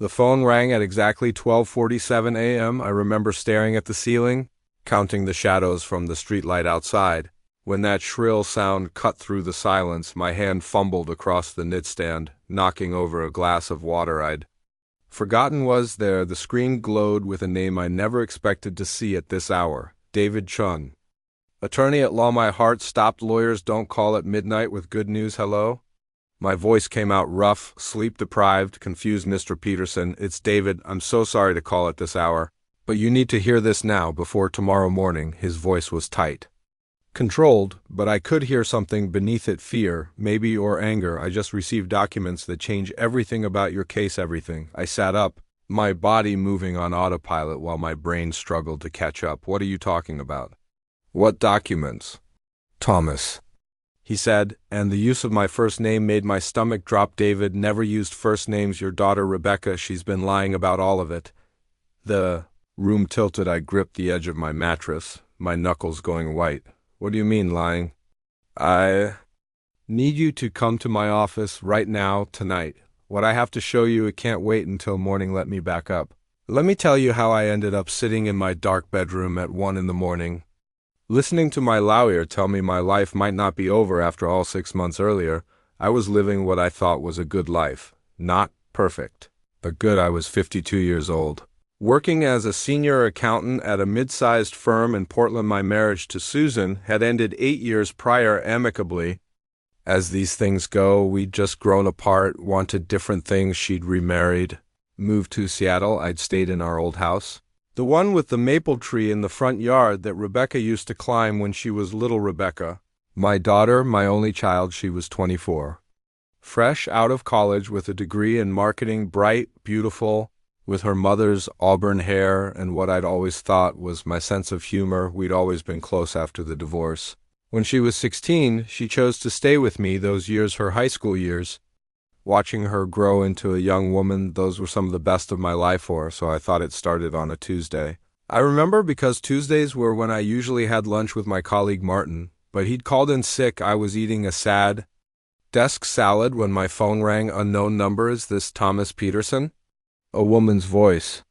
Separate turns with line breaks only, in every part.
The phone rang at exactly 12:47 a.m. I remember staring at the ceiling, counting the shadows from the streetlight outside. When that shrill sound cut through the silence, my hand fumbled across the nightstand, knocking over a glass of water I'd forgotten was there. The screen glowed with a name I never expected to see at this hour: David Chun. Attorney at law. My heart stopped. Lawyers don't call at midnight with good news. Hello? My voice came out rough, sleep-deprived, confused. Mr. Peterson, it's David. I'm so sorry to call at this hour, but you need to hear this now, before tomorrow morning. His voice was tight, controlled, but I could hear something beneath it. Fear, maybe, or anger. I just received documents that change everything about your case. Everything. I sat up, my body moving on autopilot while my brain struggled to catch up. What are you talking about? What documents? Thomas, he said, and the use of my first name made my stomach drop. David never used first names. Your daughter Rebecca, she's been lying about all of it. The room tilted. I gripped the edge of my mattress, my knuckles going white. What do you mean, lying? I need you to come to my office right now, tonight. What I have to show you, it can't wait until morning. Let me back up. Let me tell you how I ended up sitting in my dark bedroom at 1 in the morning, listening to my lawyer tell me my life might not be over after all. 6 months earlier, I was living what I thought was a good life. Not perfect, but good. I was 52 years old, working as a senior accountant at a mid-sized firm in Portland. My marriage to Susan had ended 8 years prior, amicably. As these things go, we'd just grown apart, wanted different things. She'd remarried, moved to Seattle. I'd stayed in our old house, the one with the maple tree in the front yard that Rebecca used to climb when she was little. Rebecca, my daughter, my only child. She was 24, fresh out of college with a degree in marketing, bright, beautiful, with her mother's auburn hair and what I'd always thought was my sense of humor. We'd always been close after the divorce. When she was 16, she chose to stay with me those years, her high school years. Watching her grow into a young woman, those were some of the best of my life for her, so I thought it started on a Tuesday. I remember because Tuesdays were when I usually had lunch with my colleague Martin, but he'd called in sick. I was eating a sad desk salad when my phone rang. Unknown number. Is this Thomas Peterson? A woman's voice.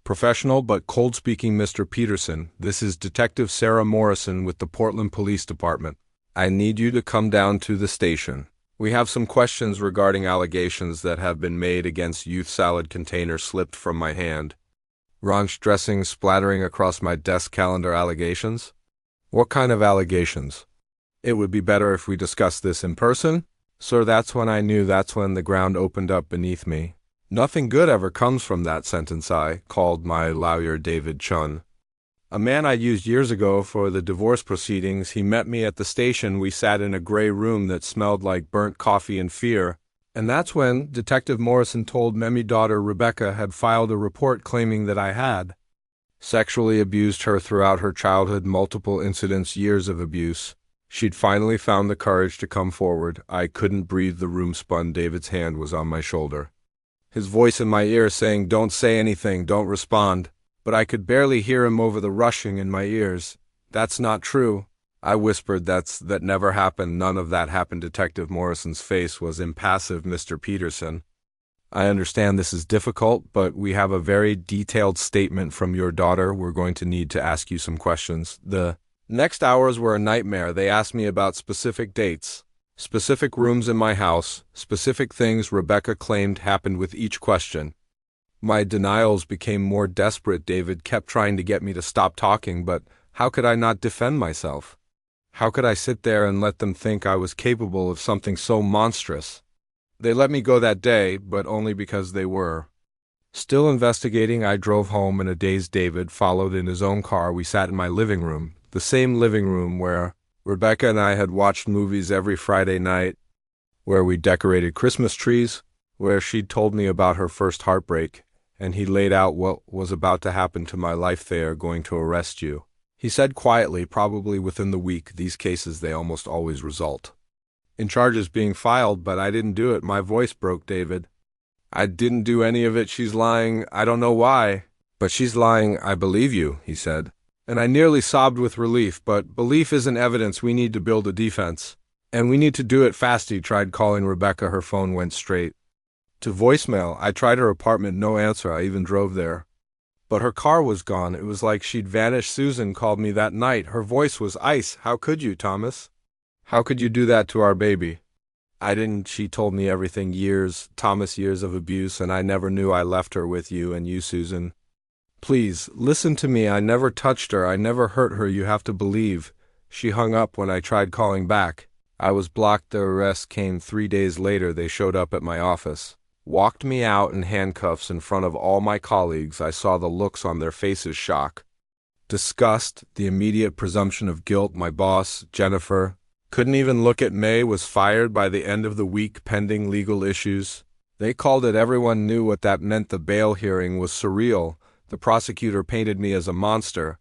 Professional but cold speaking. Mr. Peterson, this is Detective Sarah Morrison with the Portland Police Department. I need you to come down to the station. We have some questions regarding allegations that have been made against youth. Salad container slipped from my hand, ranch dressing splattering across my desk. Calendar. Allegations? What kind of allegations? It would be better if we discussed this in person. Sir, that's when I knew. That's when the ground opened up beneath me. Nothing good ever comes from that sentence. I called my lawyer David Chun, a man I used years ago for the divorce proceedings. He met me at the station. We sat in a gray room that smelled like burnt coffee and fear. And that's when Detective Morrison told me my daughter Rebecca had filed a report claiming that I had sexually abused her throughout her childhood. Multiple incidents, years of abuse. She'd finally found the courage to come forward. I couldn't breathe. The room spun. David's hand was on my shoulder, his voice in my ear saying, "Don't say anything, don't respond." But I could barely hear him over the rushing in my ears. "That's not true," I whispered. That never happened. None of that happened." Detective Morrison's face was impassive. "Mr. Peterson, I understand this is difficult, but we have a very detailed statement from your daughter. We're going to need to ask you some questions." The next hours were a nightmare. They asked me about specific dates, specific rooms in my house, specific things Rebecca claimed happened with each question. My denials became more desperate. David kept trying to get me to stop talking, but how could I not defend myself? How could I sit there and let them think I was capable of something so monstrous? They let me go that day, but only because they were still investigating. I drove home in a daze. David followed in his own car. We sat in my living room, the same living room where Rebecca and I had watched movies every Friday night, where we decorated Christmas trees, where she'd told me about her first heartbreak, and he laid out what was about to happen to my life. "They are going to arrest you," he said quietly, "probably within the week. These cases, they almost always result in charges being filed, but I didn't do it." My voice broke. "David, I didn't do any of it. She's lying. I don't know why, but she's lying." "I believe you," he said. And I nearly sobbed with relief. "But belief isn't evidence. We need to build a defense. And we need to do it fast." He tried calling Rebecca. Her phone went straight To voicemail. I tried her apartment, no answer. I even drove there. But her car was gone. It was like she'd vanished. Susan called me that night. Her voice was ice. How could you, Thomas? How could you do that to our baby? I didn't. She told me everything. Years, Thomas, years of abuse, and I never knew I left her with you and you, Susan. Please, listen to me. I never touched her. I never hurt her. You have to believe. She hung up when I tried calling back. I was blocked. The arrest came 3 days later. They showed up at my office. Walked me out in handcuffs in front of all my colleagues. I saw the looks on their faces: shock, disgust, the immediate presumption of guilt. My boss, Jennifer, couldn't even look at May, was fired by the end of the week pending legal issues. They called it. Everyone knew what that meant. The bail hearing was surreal. The prosecutor painted me as a monster.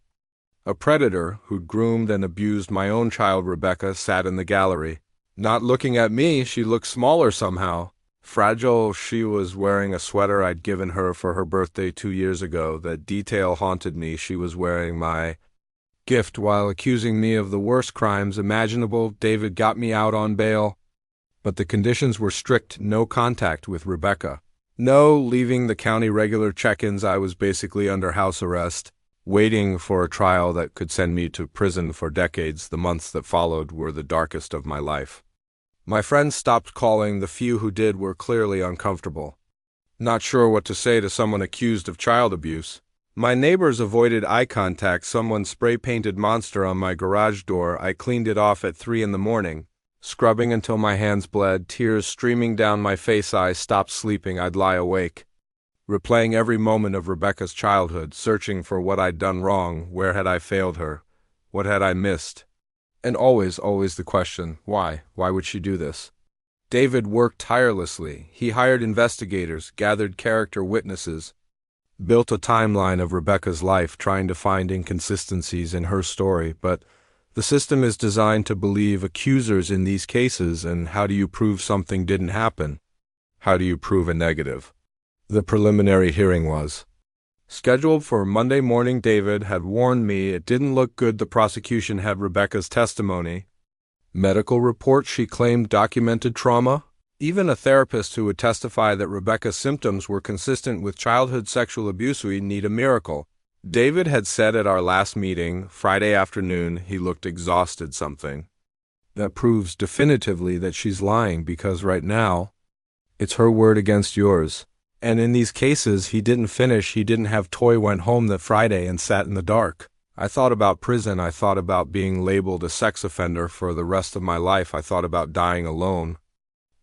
A predator who'd groomed and abused my own child. Rebecca sat in the gallery. Not looking at me. She looked smaller somehow. Fragile. She was wearing a sweater I'd given her for her birthday 2 years ago. That detail haunted me. She was wearing my gift while accusing me of the worst crimes imaginable. David got me out on bail, but the conditions were strict. No contact with Rebecca. No leaving the county, regular check-ins. I was basically under house arrest, waiting for a trial that could send me to prison for decades. The months that followed were the darkest of my life. My friends stopped calling. The few who did were clearly uncomfortable, not sure what to say to someone accused of child abuse. My neighbors avoided eye contact. Someone spray-painted monster on my garage door. I cleaned it off at 3 in the morning, scrubbing until my hands bled, tears streaming down my face. I stopped sleeping. I'd lie awake, replaying every moment of Rebecca's childhood, searching for what I'd done wrong. Where had I failed her? What had I missed? And always the question, why? Why would she do this? David worked tirelessly. He hired investigators, gathered character witnesses, built a timeline of Rebecca's life, trying to find inconsistencies in her story. But the system is designed to believe accusers in these cases, and how do you prove something didn't happen? How do you prove a negative? The preliminary hearing was scheduled for Monday morning. David had warned me it didn't look good. The prosecution had Rebecca's testimony, medical report she claimed documented trauma, even a therapist who would testify that Rebecca's symptoms were consistent with childhood sexual abuse. We need a miracle. David had said at our last meeting, Friday afternoon, he looked exhausted. Something that proves definitively that she's lying, because right now, it's her word against yours. And in these cases, he didn't finish. He didn't have toy. Went home that Friday and sat in the dark. I thought about prison. I thought about being labeled a sex offender for the rest of my life. I thought about dying alone,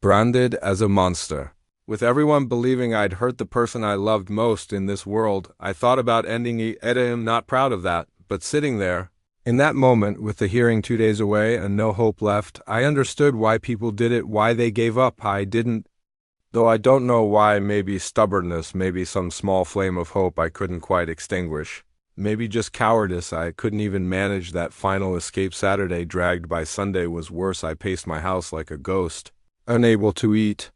branded as a monster, with everyone believing I'd hurt the person I loved most in this world. I thought about ending it. I'm not proud of that, but sitting there, in that moment, with the hearing 2 days away and no hope left, I understood why people did it, why they gave up. I didn't. Though I don't know why. Maybe stubbornness, maybe some small flame of hope I couldn't quite extinguish. Maybe just cowardice. I couldn't even manage that final escape. Saturday, dragged by Sunday, was worse. I paced my house like a ghost, unable to eat,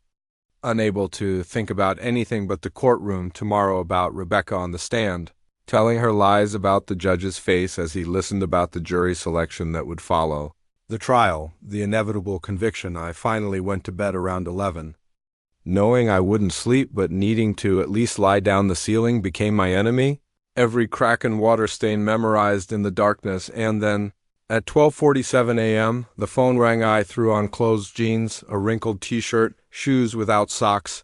unable to think about anything but the courtroom tomorrow, about Rebecca on the stand, telling her lies about the judge's face as he listened, about the jury selection that would follow, the trial, the inevitable conviction. I finally went to bed around 11. Knowing I wouldn't sleep, but needing to at least lie down. The ceiling became my enemy, every crack and water stain memorized in the darkness. And then, at 12:47 a.m., the phone rang. I threw on closed jeans, a wrinkled t-shirt, shoes without socks.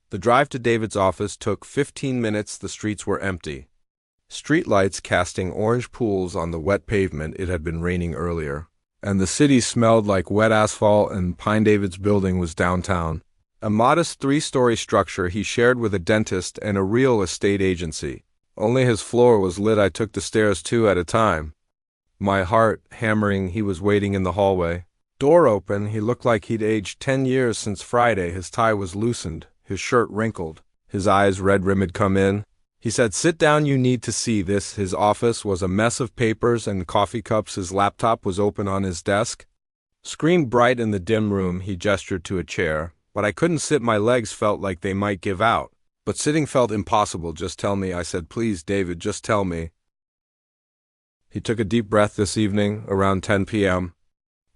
The drive to David's office took 15 minutes. The streets were empty, streetlights casting orange pools on the wet pavement. It had been raining earlier, and the city smelled like wet asphalt. And Pine David's building was downtown, a modest 3-story structure he shared with a dentist and a real estate agency. Only his floor was lit. I took the stairs 2 at a time, my heart hammering. He was waiting in the hallway. Door open. He looked like he'd aged 10 years since Friday. His tie was loosened, his shirt wrinkled, his eyes red-rimmed. Come in, he said. Sit down, you need to see this. His office was a mess of papers and coffee cups. His laptop was open on his desk, screen bright in the dim room. He gestured to a chair, but I couldn't sit. My legs felt like they might give out, but sitting felt impossible. Just tell me, I said. Please, David, just tell me. He took a deep breath. This evening, around 10 p.m.,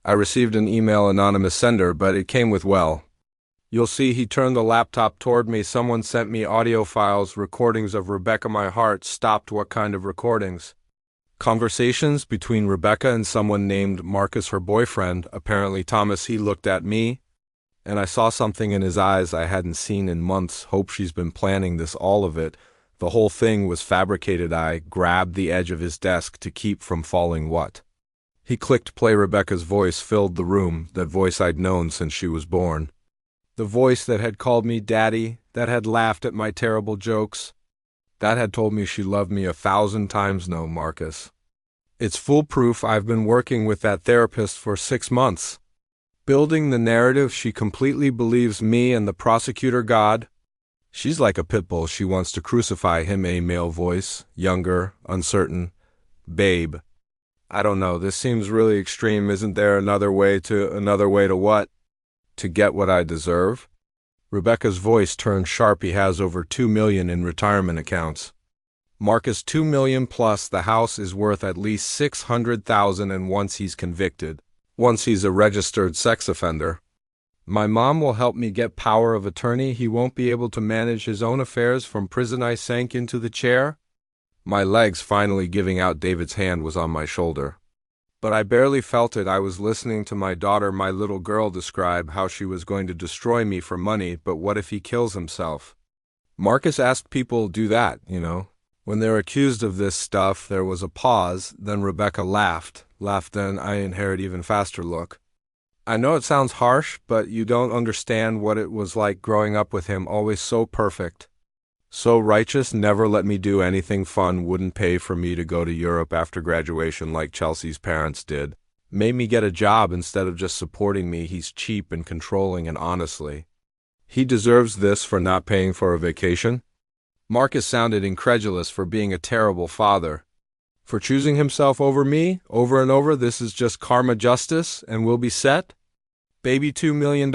I received an email, anonymous sender, but it came with, well, You'll see he turned the laptop toward me. Someone sent me audio files, recordings of Rebecca. My heart stopped. What kind of recordings? Conversations between Rebecca and someone named Marcus, her boyfriend, apparently Thomas. He looked at me, and I saw something in his eyes I hadn't seen in months. Hope she's been planning this, all of it. The whole thing was fabricated. I grabbed the edge of his desk to keep from falling. What? He clicked play. Rebecca's voice filled the room, that voice I'd known since she was born. The voice that had called me daddy, that had laughed at my terrible jokes, that had told me she loved me 1,000 times. No, Marcus. It's foolproof. I've been working with that therapist for 6 months. Building the narrative. She completely believes me and the prosecutor God. She's like a pit bull. She wants to crucify him. A male voice, younger, uncertain. Babe. I don't know. This seems really extreme. Isn't there another way to what? To get what I deserve? Rebecca's voice turned sharp. He has over $2 million in retirement accounts. Marcus, $2 million plus. The house is worth at least $600,000, and once he's convicted, once he's a registered sex offender, my mom will help me get power of attorney. He won't be able to manage his own affairs from prison. I sank into the chair, my legs finally giving out. David's hand was on my shoulder, but I barely felt it. I was listening to my daughter, my little girl, describe how she was going to destroy me for money. But what if he kills himself? Marcus asked people do that, when they're accused of this stuff. There was a pause. Then Rebecca laughed. Then I inherit even faster. Look, I know it sounds harsh, but you don't understand what it was like growing up with him. Always so perfect, so righteous, never let me do anything fun, wouldn't pay for me to go to Europe after graduation like Chelsea's parents did. Made me get a job instead of just supporting me. He's cheap and controlling, and honestly, he deserves this for not paying for a vacation. Marcus sounded incredulous. For being a terrible father. For choosing himself over me, over and over. This is just karma, justice, and we'll be set? Baby, $2 million,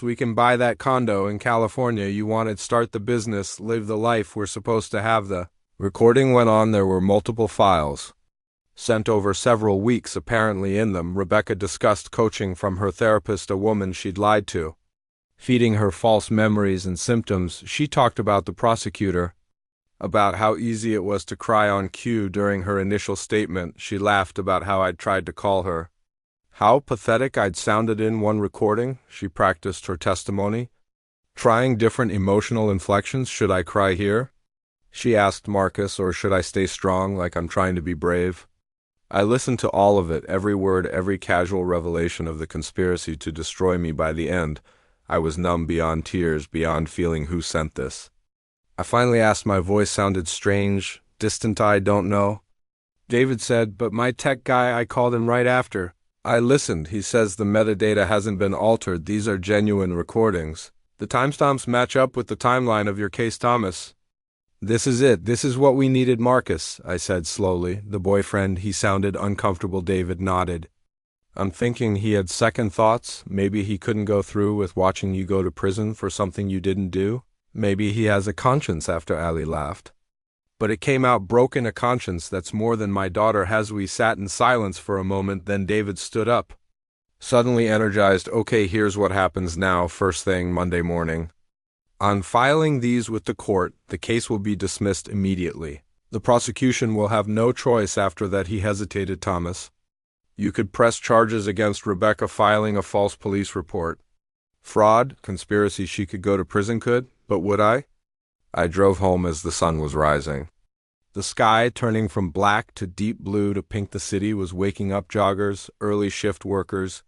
we can buy that condo in California you wanted, start the business, live the life we're supposed to have. The recording went on. There were multiple files, sent over several weeks. Apparently in them, Rebecca discussed coaching from her therapist, a woman she'd lied to, feeding her false memories and symptoms. She talked about the prosecutor, about how easy it was to cry on cue during her initial statement. She laughed about how I'd tried to call her, how pathetic I'd sounded in one recording. She practiced her testimony, trying different emotional inflections. Should I cry here? She asked Marcus, or should I stay strong like I'm trying to be brave? I listened to all of it, every word, every casual revelation of the conspiracy to destroy me. By the end, I was numb beyond tears, beyond feeling. Who sent this? I finally asked. My voice sounded strange, distant. I don't know. David said, but my tech guy, I called him right after. I listened. He says the metadata hasn't been altered. These are genuine recordings. The timestamps match up with the timeline of your case, Thomas. This is it. This is what we needed. Marcus, I said slowly. The boyfriend. He sounded uncomfortable. David nodded. I'm thinking he had second thoughts. Maybe he couldn't go through with watching you go to prison for something you didn't do. Maybe he has a conscience. After Ali laughed. But it came out broken. A conscience that's more than my daughter has. We sat in silence for a moment. Then David stood up, suddenly energized. Okay, here's what happens now. First thing Monday morning, on filing these with the court, the case will be dismissed immediately. The prosecution will have no choice after that. He hesitated. Thomas, you could press charges against Rebecca, filing a false police report, fraud, conspiracy. She could go to prison. Could, but would I? I drove home as the sun was rising. The sky turning from black to deep blue to pink. The city was waking up. Joggers, early shift workers,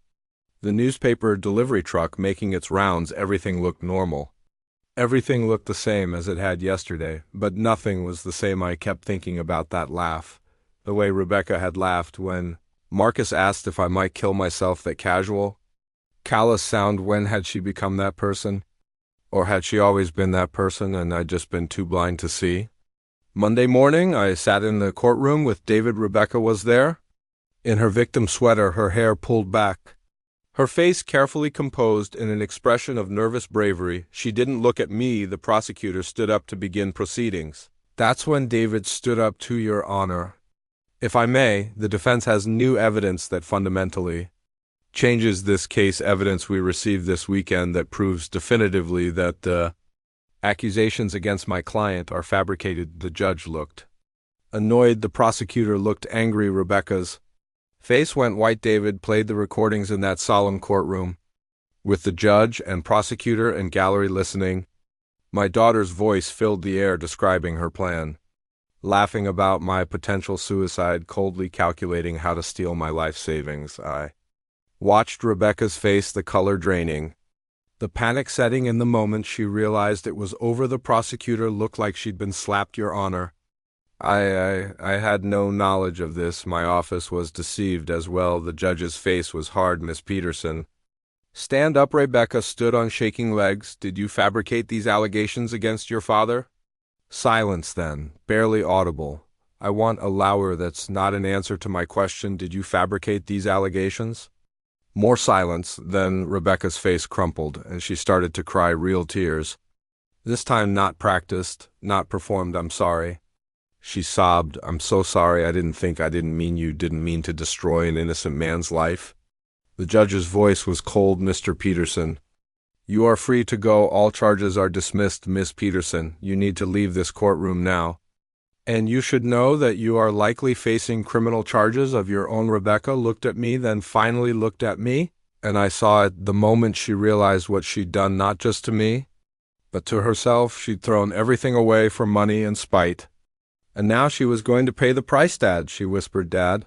the newspaper delivery truck making its rounds. Everything looked normal. Everything looked the same as it had yesterday, but nothing was the same. I kept thinking about that laugh, the way Rebecca had laughed when Marcus asked if I might kill myself. That casual, callous sound. When had she become that person? Or had she always been that person and I'd just been too blind to see? Monday morning, I sat in the courtroom with David. Rebecca was there, in her victim sweater, her hair pulled back, her face carefully composed in an expression of nervous bravery. She didn't look at me. The prosecutor stood up to begin proceedings. That's when David stood up. To Your Honor, if I may, the defense has new evidence that fundamentally changes this case evidence we received this weekend that proves definitively that the accusations against my client are fabricated. The judge looked annoyed. The prosecutor looked angry. Rebecca's face went white. David played the recordings in that solemn courtroom, with the judge and prosecutor and gallery listening. My daughter's voice filled the air, describing her plan, laughing about my potential suicide, coldly calculating how to steal my life savings. I watched Rebecca's face, the color draining, the panic setting in the moment she realized it was over. The prosecutor looked like she'd been slapped. Your Honor, I had no knowledge of this. My office was deceived as well. The judge's face was hard. Miss Peterson, stand up. Rebecca stood on shaking legs. Did you fabricate these allegations against your father? Silence then, barely audible. I want a louder. That's not an answer to my question. Did you fabricate these allegations? More silence. Then Rebecca's face crumpled, and she started to cry, real tears. This time not practiced, not performed. I'm sorry. She sobbed. I'm so sorry. I didn't mean you didn't mean to destroy an innocent man's life. The judge's voice was cold. Mr. Peterson, you are free to go. All charges are dismissed. Miss Peterson, you need to leave this courtroom now. And you should know that you are likely facing criminal charges of your own. Rebecca looked at me, then finally looked at me, and I saw it the moment she realized what she'd done, not just to me, but to herself. She'd thrown everything away for money and spite. And now she was going to pay the price. Dad, she whispered, Dad,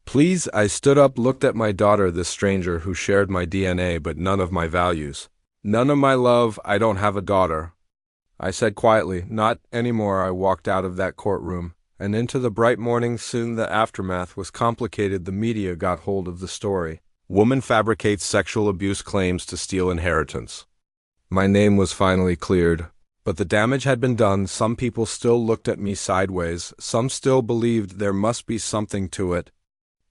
please. I stood up, looked at my daughter, this stranger who shared my DNA but none of my values, none of my love. I don't have a daughter, I said quietly. Not anymore. I walked out of that courtroom and into the bright morning. Soon the aftermath was complicated. The media got hold of the story. Woman fabricates sexual abuse claims to steal inheritance. My name was finally cleared. But the damage had been done. Some people still looked at me sideways. Some still believed there must be something to it.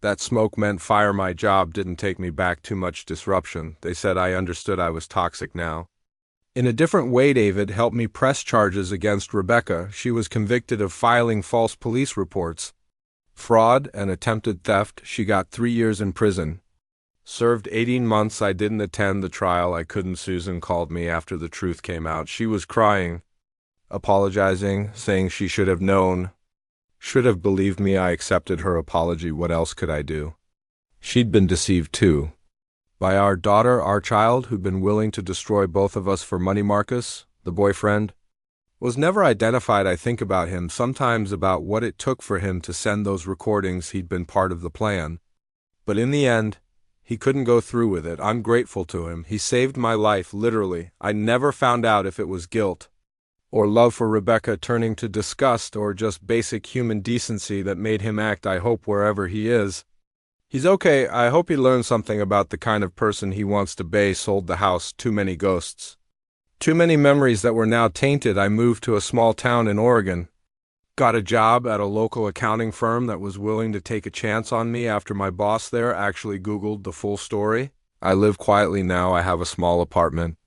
That smoke meant fire. My job didn't take me back. Too much disruption. They said I understood I was toxic now. In a different way, David helped me press charges against Rebecca. She was convicted of filing false police reports, fraud, and attempted theft. She got 3 years in prison. Served 18 months. I didn't attend the trial. I couldn't. Susan called me after the truth came out. She was crying, apologizing, saying she should have known, should have believed me. I accepted her apology. What else could I do? She'd been deceived too, by our daughter, our child, who'd been willing to destroy both of us for money. Marcus, the boyfriend, was never identified. I think about him sometimes, about what it took for him to send those recordings. He'd been part of the plan. But in the end, he couldn't go through with it. I'm grateful to him. He saved my life, literally. I never found out if it was guilt or love for Rebecca turning to disgust, or just basic human decency that made him act. I hope wherever he is, he's okay. I hope he learned something about the kind of person he wants to be. Sold the house. Too many ghosts. Too many memories that were now tainted. I moved to a small town in Oregon. Got a job at a local accounting firm that was willing to take a chance on me after my boss there actually Googled the full story. I live quietly now. I have a small apartment,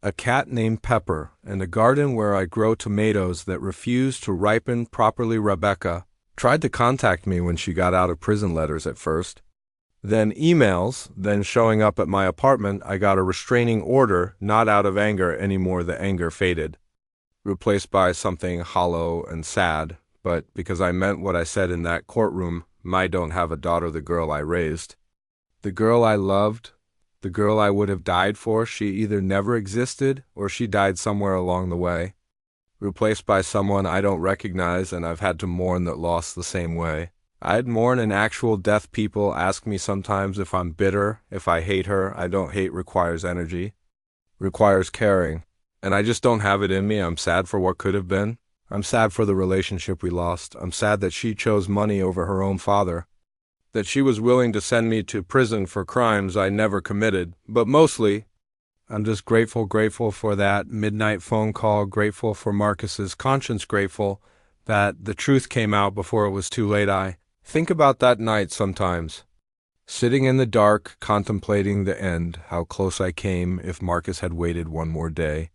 a cat named Pepper, and a garden where I grow tomatoes that refuse to ripen properly. Rebecca tried to contact me when she got out of prison. Letters at first, then emails, then showing up at my apartment. I got a restraining order, not out of anger anymore. The anger faded, replaced by something hollow and sad, but because I meant what I said in that courtroom. I don't have a daughter. The girl I raised, the girl I loved, the girl I would have died for, she either never existed or she died somewhere along the way, replaced by someone I don't recognize, and I've had to mourn that loss the same way I'd mourn an actual death. People ask me sometimes if I'm bitter, if I hate her. I don't. Hate requires energy, requires caring. And I just don't have it in me. I'm sad for what could have been. I'm sad for the relationship we lost. I'm sad that she chose money over her own father, that she was willing to send me to prison for crimes I never committed. But mostly, I'm just grateful for that midnight phone call, grateful for Marcus's conscience, grateful that the truth came out before it was too late. I think about that night sometimes, sitting in the dark, contemplating the end, how close I came. If Marcus had waited one more day,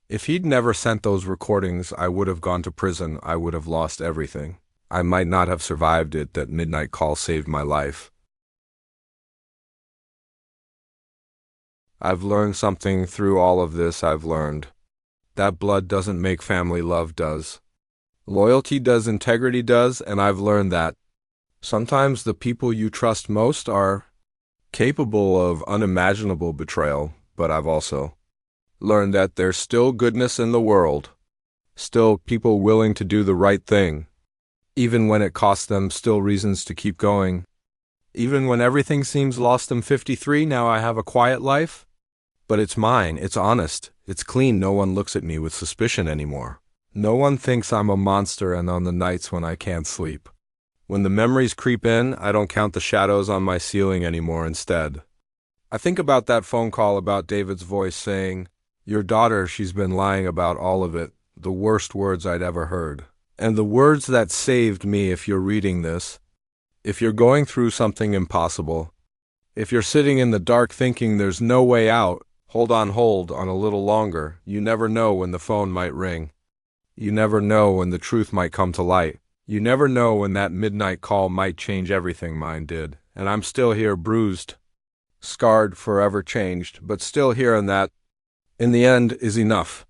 if he'd never sent those recordings, I would have gone to prison. I would have lost everything. I might not have survived it. That midnight call saved my life. I've learned something through all of this. I've learned that blood doesn't make family, love does. Loyalty does, integrity does, and I've learned that sometimes the people you trust most are capable of unimaginable betrayal, but I've also learned that there's still goodness in the world, still people willing to do the right thing, even when it costs them, still reasons to keep going. Even when everything seems lost. I'm 53, now I have a quiet life, but it's mine, it's honest, it's clean. No one looks at me with suspicion anymore. No one thinks I'm a monster, and on the nights when I can't sleep, when the memories creep in, I don't count the shadows on my ceiling anymore. Instead, I think about that phone call, about David's voice saying, "Your daughter, she's been lying about all of it," the worst words I'd ever heard. And the words that saved me. If you're reading this, if you're going through something impossible, if you're sitting in the dark thinking there's no way out, hold on a little longer. You never know when the phone might ring. You never know when the truth might come to light. You never know when that midnight call might change everything. Mine did. And I'm still here, bruised, scarred, forever changed, but still here, and that, in the end, is enough.